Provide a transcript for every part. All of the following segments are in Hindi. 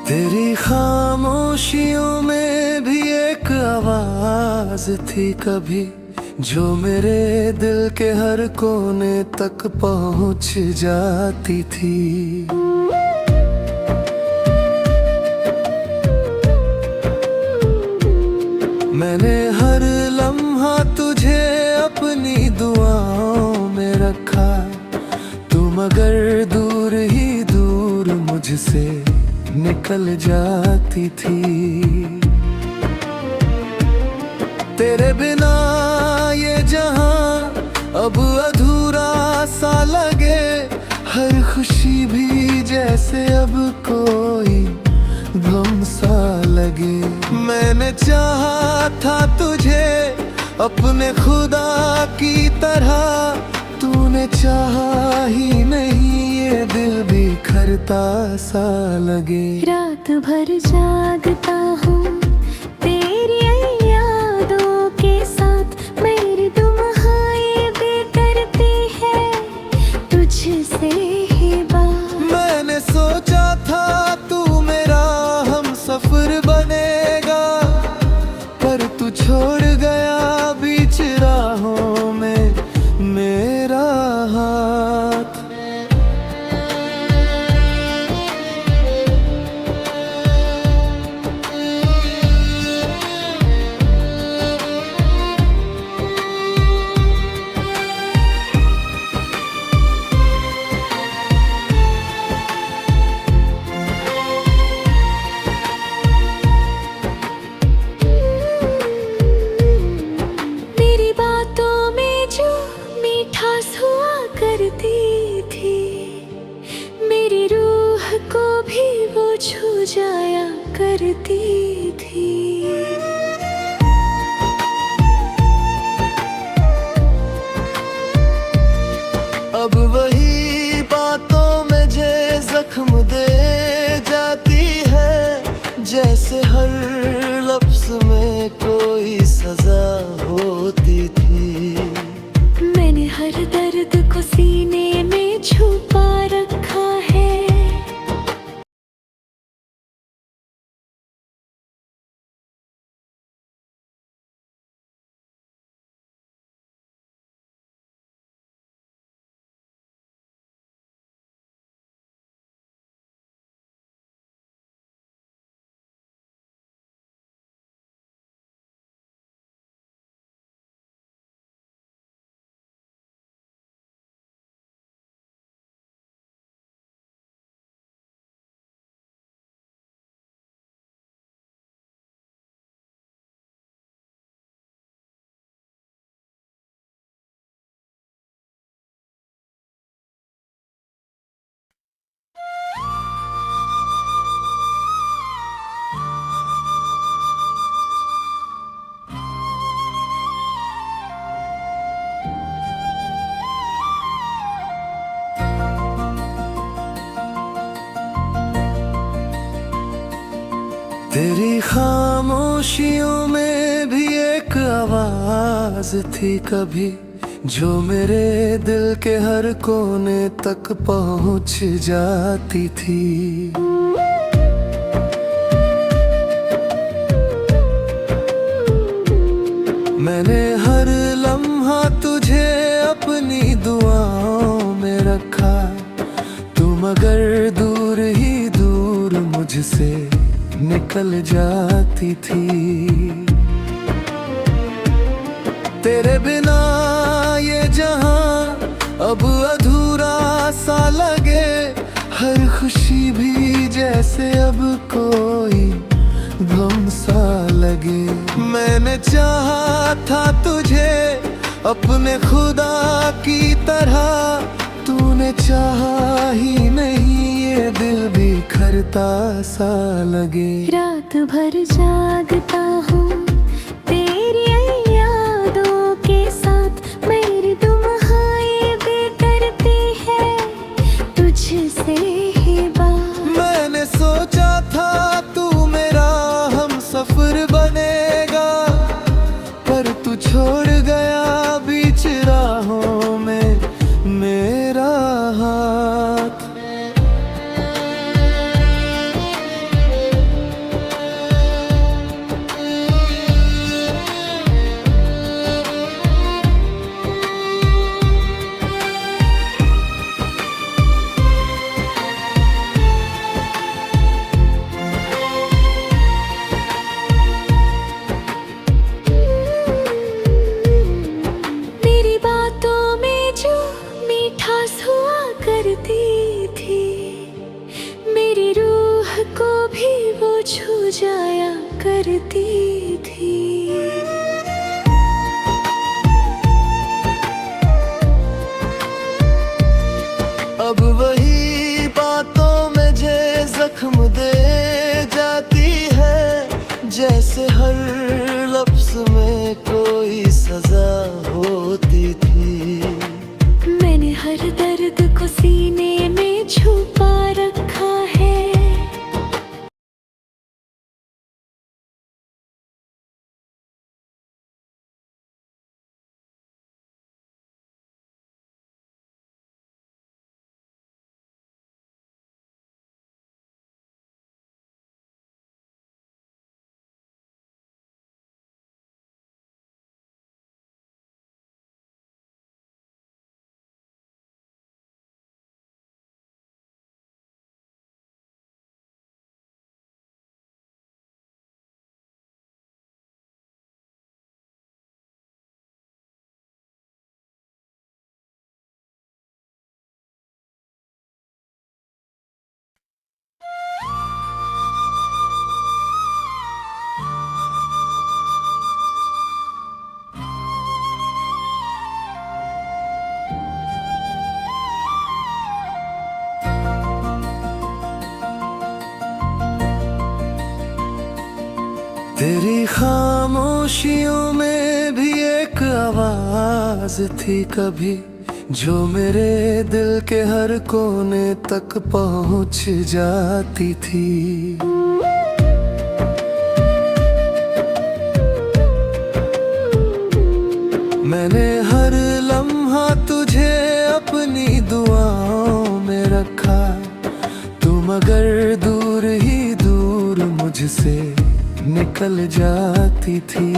तेरी खामोशियों में भी एक आवाज थी कभी, जो मेरे दिल के हर कोने तक पहुंच जाती थी। मैंने हर लम्हा तुझे अपनी दुआओं में रखा, तू मगर दूर ही दूर मुझसे निकल जाती थी। तेरे बिना ये जहां अब अधूरा सा लगे, हर खुशी भी जैसे अब कोई गम सा लगे। मैंने चाहा था तुझे अपने खुदा की तरह, तूने चाहा ही नहीं, ये दिल बिखरता सा लगे। रात भर जागता हूँ तेरी यादों के साथ, मेरी दुम्हाएं भी करती है तुझसे ही बात। मैंने सोचा था तू मेरा हम सफर बनेगा, पर तू छोड़ गया बीच राहों में मेरा हाथ। करती थी मेरी रूह को भी वो छू जाया करती थी। अब वही बातों में जे जख्म दे जाती है, जैसे हर लफ्ज में कोई सजा होती थी। मैंने हर दर्द को सीने में छुपा रखा है, तेरी खामोशियों में भी एक आवाज थी कभी, जो मेरे दिल के हर कोने तक पहुंच जाती थी। मैंने हर लम्हा तुझे अपनी दुआओं में रखा, तू मगर दूर ही दूर मुझसे निकल जाती थी। तेरे बिना ये जहां अब अधूरा सा लगे, हर खुशी भी जैसे अब कोई गम सा लगे। मैंने चाहा था तुझे अपने खुदा की तरह, तूने चाहा ही नहीं, ये दिल बिखरता सा लगे। रात भर जागता हूँ तेरी यादों के साथ, मेरी दुम्हाएं भी करती है तुझसे ही बात। मैंने सोचा था तू मेरा हम सफर बनेगा, पर तू छोड़ गया बीच राहों में मेरा हाथ। करती थी, मेरी रूह को भी वो छू जाया करती थी। अब वही बातों में जे जख्म दे जाती है, जैसे हर लफ्ज में कोई सजा होती थी। मैंने हर दर्द को सीने में छुपा रखा है। तेरी खामोशियों में भी एक आवाज थी कभी, जो मेरे दिल के हर कोने तक पहुंच जाती थी। मैंने हर लम्हा तुझे अपनी दुआओं में रखा, तुम अगर दूर ही दूर मुझसे निकल जाती थी।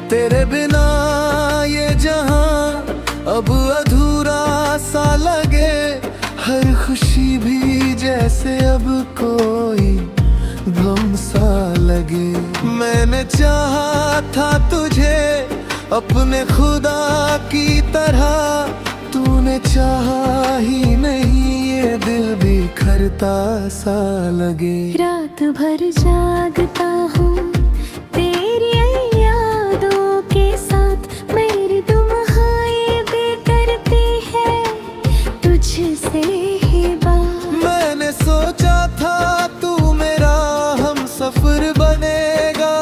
तेरे बिना ये जहां अब अधूरा सा लगे, हर खुशी भी जैसे अब कोई गम सा लगे। मैंने चाहा था तुझे अपने खुदा की तरह, तूने चाहा ही नहीं, ये दिल बिखरता सा लगे। रात भर जागता हूँ तेरी यादों के साथ, मेरी दुआएं भी करती है तुझसे ही बात। मैंने सोचा था तू मेरा हम सफर बनेगा,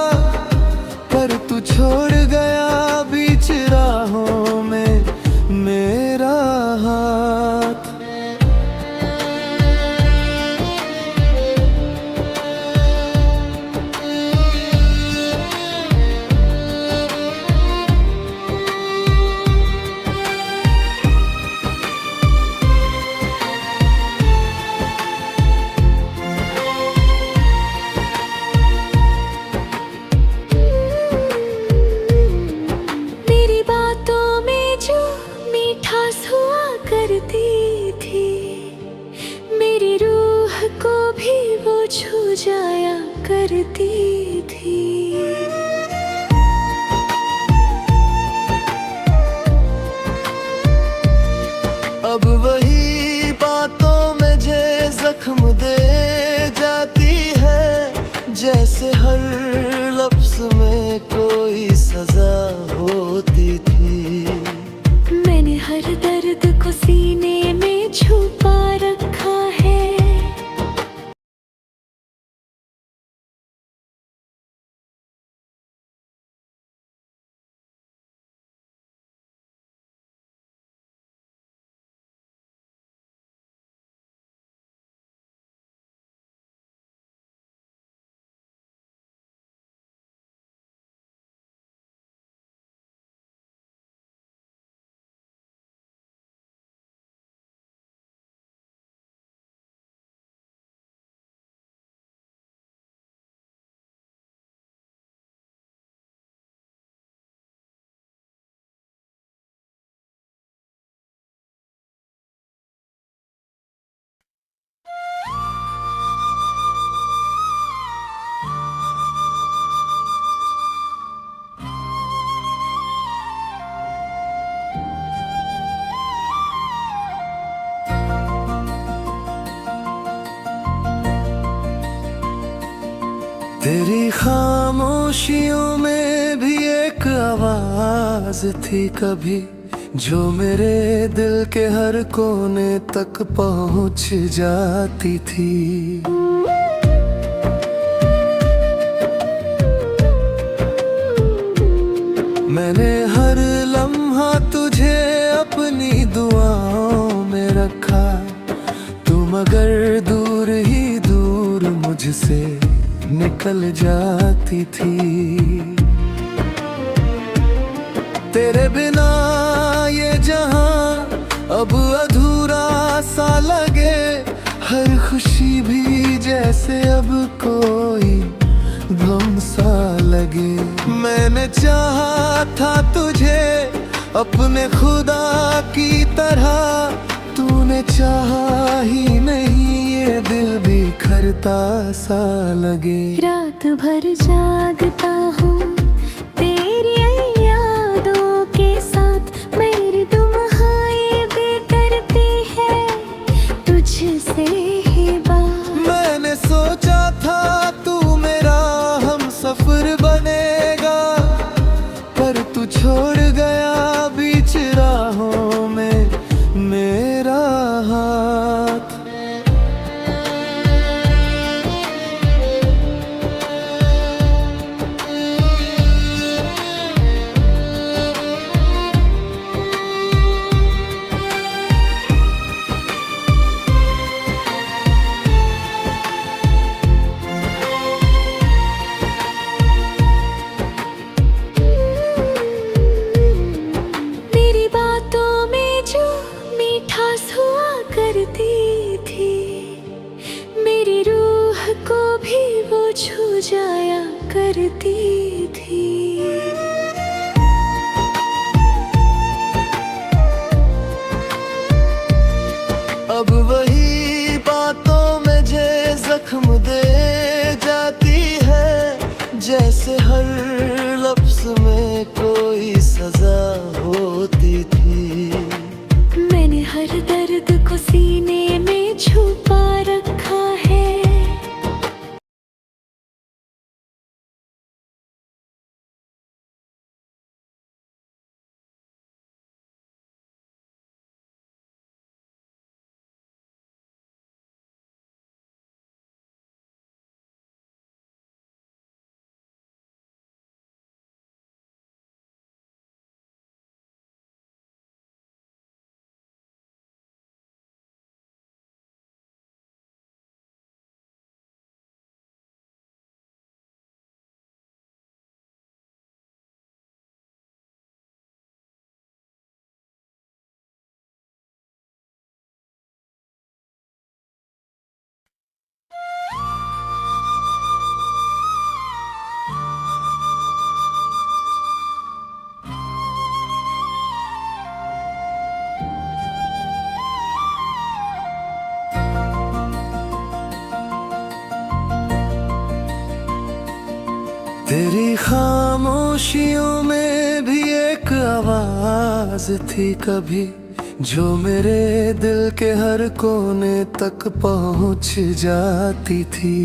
पर तू छोड़ गया बीच राहों में मेरा हाथ। करती थी, मेरी रूह को भी वो छू जाया करती थी। अब वही बातों में जे जख्म दे जाती है, जैसे हर लफ्ज में कोई सजा होती थी। मैंने हर दर्द को सीने में छुपा रखा है। तेरी खामोशियों में भी एक आवाज थी कभी, जो मेरे दिल के हर कोने तक पहुंच जाती थी। मैंने हर लम्हा तुझे अपनी दुआओं में रखा, तू मगर दूर ही दूर मुझसे निकल जाती थी। तेरे बिना ये जहां अब अधूरा सा लगे, हर खुशी भी जैसे अब कोई गम सा लगे। मैंने चाहा था तुझे अपने खुदा की तरह, तूने चाहा ही नहीं, ये दिल भी खरता सा लगे। रात भर जागता हूँ तेरी यादों के साथ, मेरी दुम्हाएं भी करती है तुझसे ही बात। मैंने सोचा था तू मेरा हम सफर बनेगा, पर तू छोड़ गया बीच राहों में मेरा हाथ। करती थी मेरी रूह को भी वो छू जाया करती थी। अब वही बातों में जे जख्म दे जाती है, जैसे हर लफ्ज में कोई सजा होती थी। मैंने हर दर्द को सीने में छुपा रखा है, तेरी खामोशियों में भी एक आवाज थी कभी, जो मेरे दिल के हर कोने तक पहुंच जाती थी।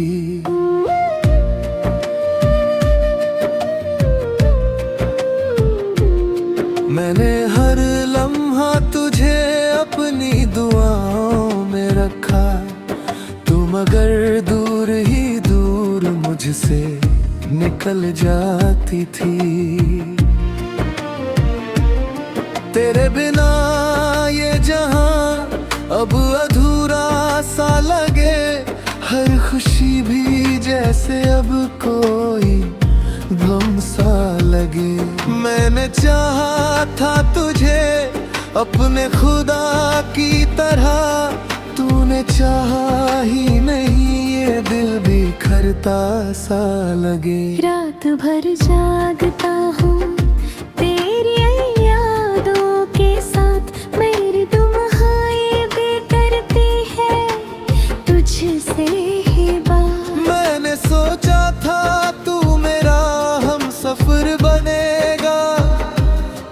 मैंने हर लम्हा तुझे अपनी दुआओं में रखा, तू मगर दूर ही दूर मुझसे निकल जाती थी। तेरे बिना ये जहां अब अधूरा सा लगे, हर खुशी भी जैसे अब कोई गम सा लगे। मैंने चाहा था तुझे अपने खुदा की तरह, तूने चाहा ही नहीं, ये दिल भी खरता सा लगे। रात भर जागता हूँ तेरी यादों के साथ, मेरी दुम्हाएं भी करती है तुझसे ही बात। मैंने सोचा था तू मेरा हम सफर बनेगा,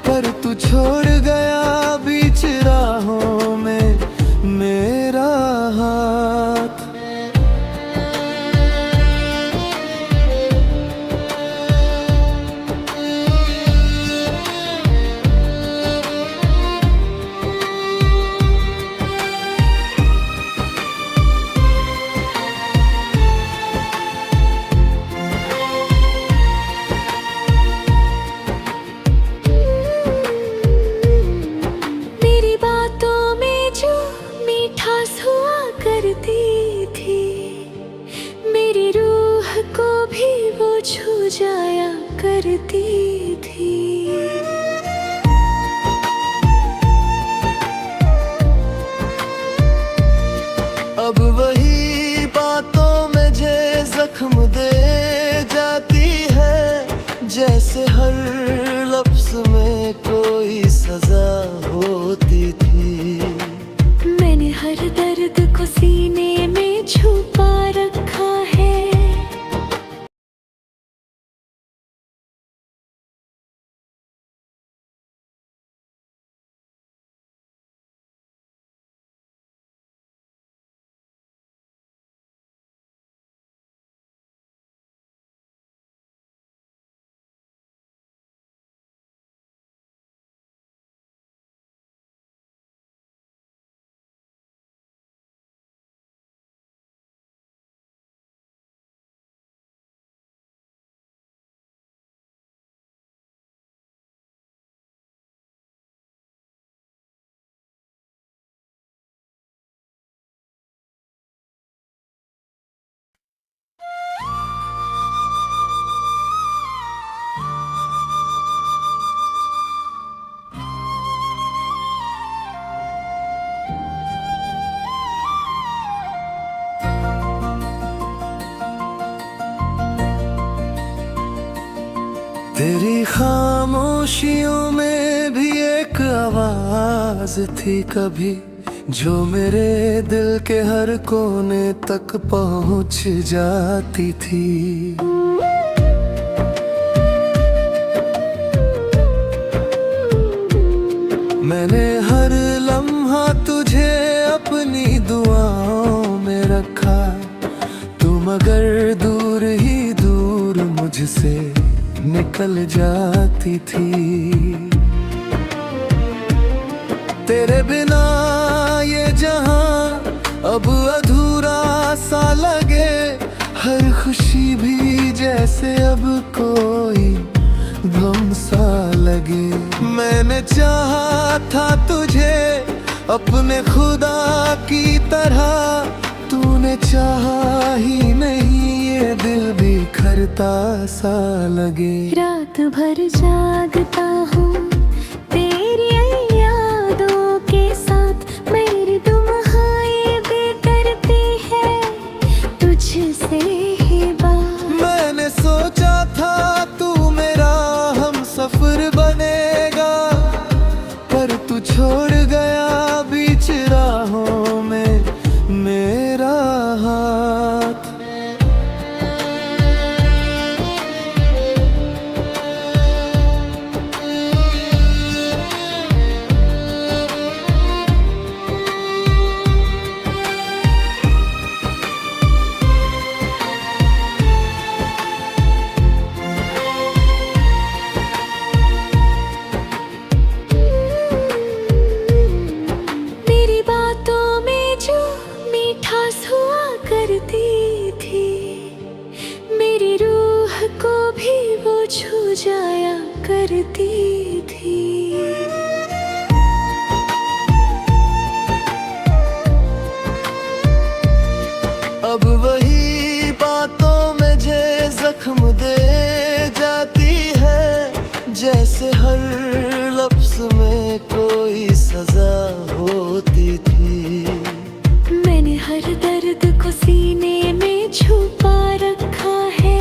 पर तू छोड़ गया बीच राहों में मेरा हाथ। खामोशियों में भी एक आवाज थी कभी, जो मेरे दिल के हर कोने तक पहुंच जाती थी। मैंने हर लम्हा तुझे अपनी दुआओं में रखा, तू मगर दूर ही दूर मुझसे निकल जाती थी। तेरे बिना ये जहां अब अधूरा सा लगे, हर खुशी भी जैसे अब कोई गम सा लगे। मैंने चाहा था तुझे अपने खुदा की तरह, तूने चाहा ही नहीं, ये दिल बिखरता सा लगे। रात भर जागता हूँ तेरी यादों के साथ, मेरी दुम्हाएं भी करती है तुझसे ही बात। मैंने सोचा था तू मेरा हम सफर बनेगा, पर तू छोड़ गया बीच राहों में मेरा हाथ। करती थी मेरी रूह को भी वो छू जाया करती थी। अब वही बातों में जे जख्म दे जाती है, जैसे हर लफ्ज में कोई सजा होती थी। मैंने हर दर्द को सीने में छुपा रखा है,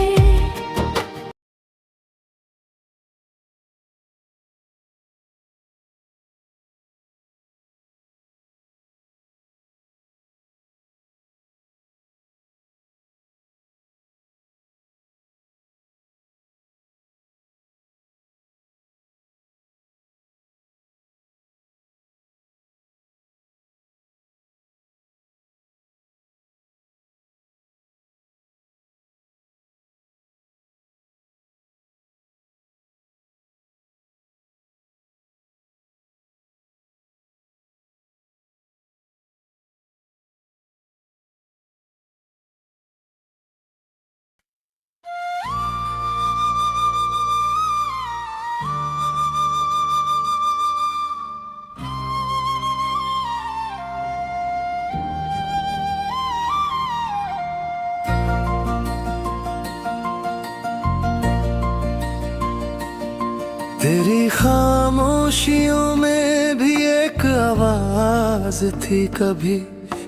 तेरी खामोशियों में भी एक आवाज थी कभी,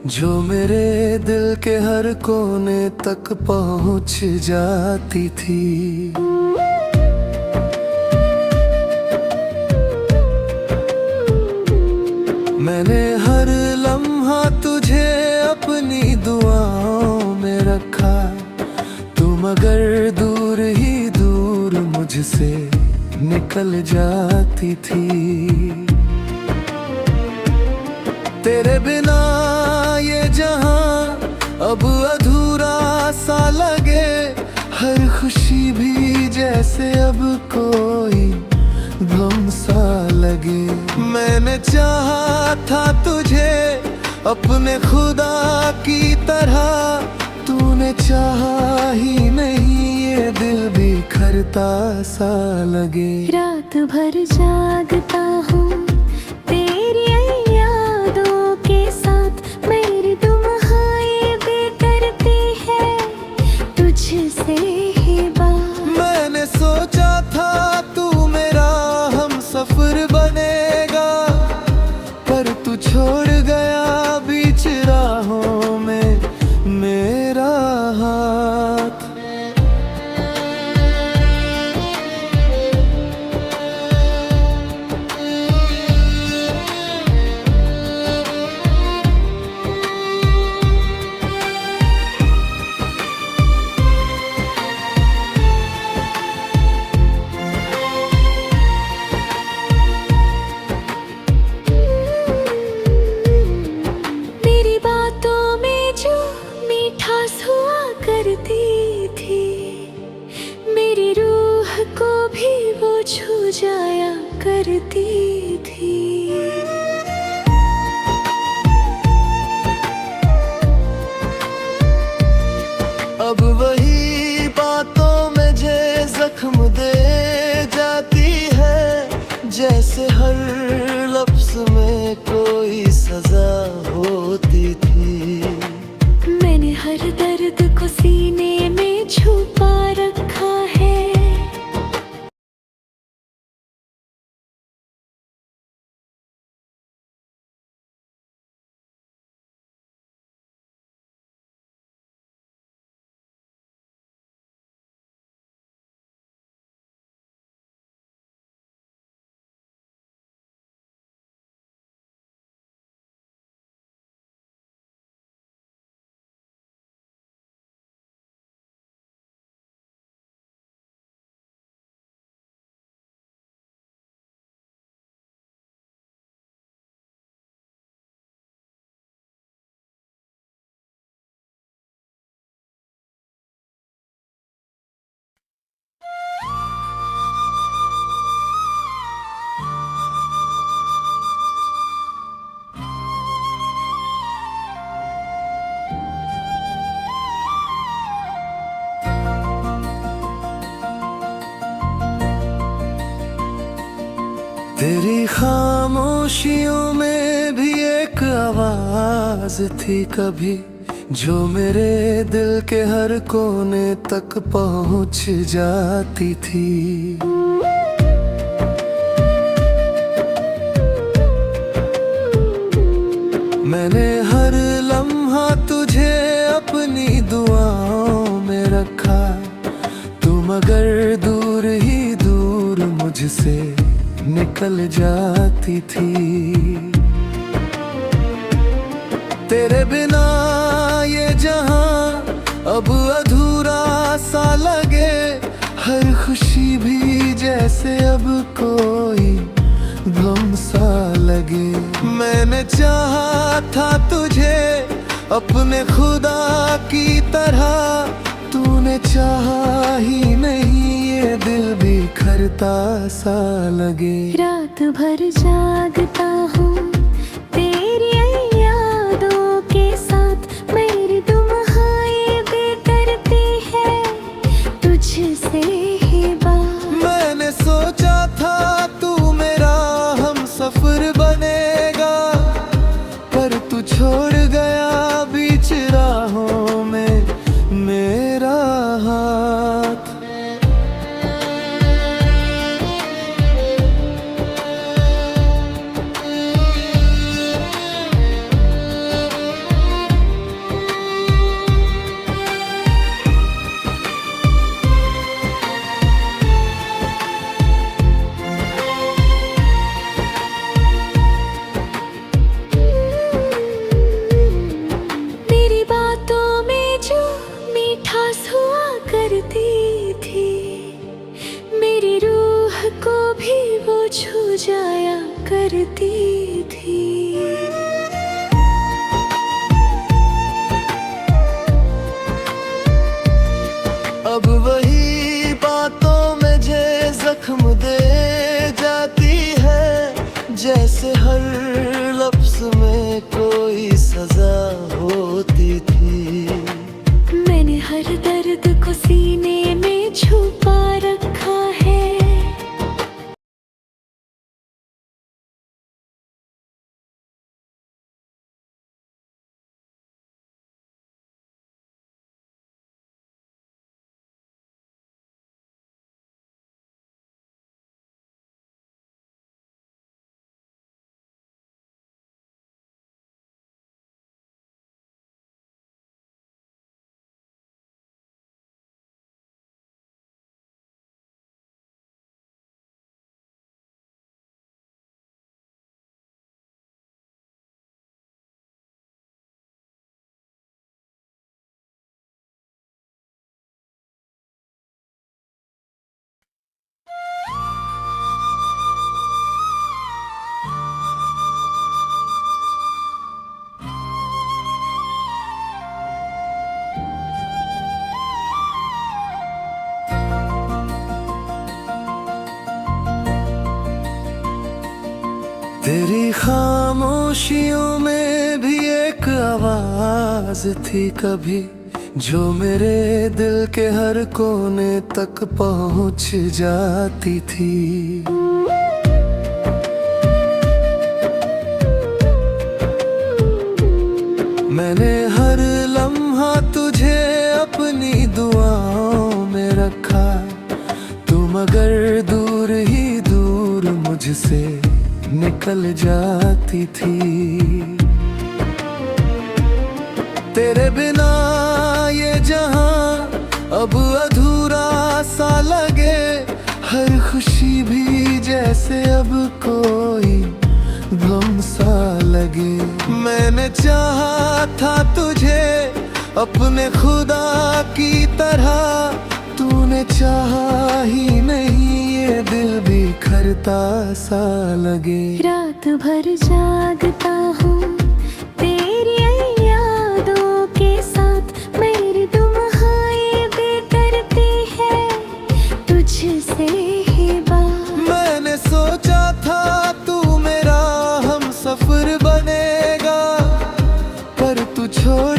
जो मेरे दिल के हर कोने तक पहुंच जाती थी। मैंने हर लम्हा तुझे अपनी दुआओं में रखा, तू मगर दूर ही दूर मुझसे निकल जाती थी। तेरे बिना ये जहां अब अधूरा सा लगे, हर खुशी भी जैसे अब कोई गम सा लगे। मैंने चाहा था तुझे अपने खुदा की तरह, तूने चाहा ही नहीं, ये दिल बिखरता सा लगे। रात भर जागता हूँ तेरी यादों के साथ, मेरी दुम्हाएं भी करती है तुझसे ही बात। मैंने सोचा था तू मेरा हम सफर बनेगा, पर तू छोड़ गया बीच राहों में मेरा हाथ। खामोशियों में भी एक आवाज थी कभी, जो मेरे दिल के हर कोने तक पहुंच जाती थी। मैंने हर लम्हा तुझे अपनी दुआओं में रखा, तू मगर दूर ही दूर मुझसे निकल जाती थी। तेरे बिना ये जहां अब अधूरा सा लगे, हर खुशी भी जैसे अब कोई गम सा लगे। मैंने चाहा था तुझे अपने खुदा की तरह, तूने चाहा ही नहीं, ये दिल बिखरता सा लगे। रात भर जागता हूँ तेरी यादों के साथ, मेरी दुम्हाएं भी करती है तुझसे ही बात। मैंने सोचा था तू मेरा हम सफर बनेगा, पर तू छोड़ गया बीच राहों में मेरा हाथ। करती थी मेरी रूह को भी वो छू जाया करती थी। अब वही बातों में जे जख्म दे जाती है, जैसे हर लफ्ज में कोई सजा होती थी। मैंने हर दर्द को सीने में छुपा रखा है, तेरी खामोशियों में भी एक आवाज थी कभी, जो मेरे दिल के हर कोने तक पहुंच जाती थी। मैंने हर लम्हा तुझे अपनी दुआओं में रखा, तू मगर दूर ही दूर मुझसे निकल जाती थी। तेरे बिना ये जहां अब अधूरा सा लगे, हर खुशी भी जैसे अब कोई गम सा लगे। मैंने चाहा था तुझे अपने खुदा की तरह, तूने चाहा ही नहीं, ये दिल बिखरता सा लगे। रात भर जागता हूँ तेरी यादों के साथ, मेरी दुम्हाएं भी करती है तुझसे ही बात। मैंने सोचा था तू मेरा हम सफर बनेगा, पर तू छोड़